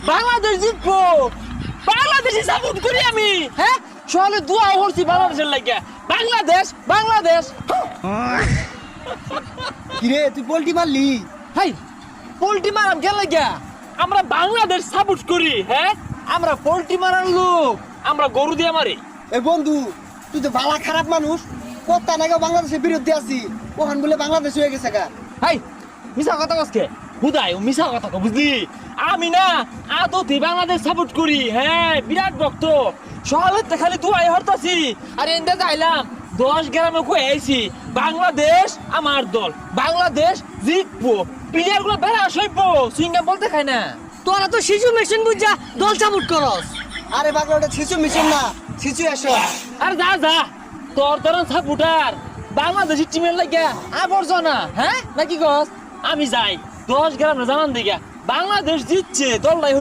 বাংলাদেশ জিতবো, বাংলাদেশি সাপোর্ট করি আমি। হ্যাঁ, সকালে দোয়া করছি বাংলাদেশের লাগিয়া। বাংলাদেশ বাংলাদেশ। কিরে তুই পোল্টি মারলি? হাই, পোল্ট্রি মারাম কেন লাগিয়া? আমরা বাংলাদেশ সাপোর্ট করি। হ্যাঁ, আমরা পোল্ট্রি মারার লোক, আমরা গরু দিয়ে মারি। এ বন্ধু, তুই তো বালা খারাপ মানুষ। কত নাকি বাংলাদেশের বিরুদ্ধে আছি, ওখান বলে বাংলাদেশ হয়ে গেছে গা। হাই, মিছা কথা কসকে হুদাই, মিছা কথা কো বুঝলি? আমি না আদতে বাংলাদেশ সাপোর্ট করি। হ্যাঁ, বিরাট ভক্ত। সকালে তো খালি দোয়াই হরতাছি। আর এনতে যাইলাম 10 গ্রামে কই আইছি বাংলাদেশ আমার দল, বাংলাদেশ জিতবো। প্লেয়ার গুলো বেড়া সইবো, সুইংগাম বলতে খায় না। তোরা তো শিশু মেশিন বুঝা দল সাপোর্ট করস। আরে বাংলা ওটা শিশু মিশন না, সিচুয়েশন। আর যা যা, তোর তরন সাপোর্টার বাংলাদেশের টিমের লাগিয়া আবর্জনা। হ্যাঁ নাকি গস? আমি যাই 10 গ্রামে জানান দিগা বাংলাদেশ জিতছে, দল নাই।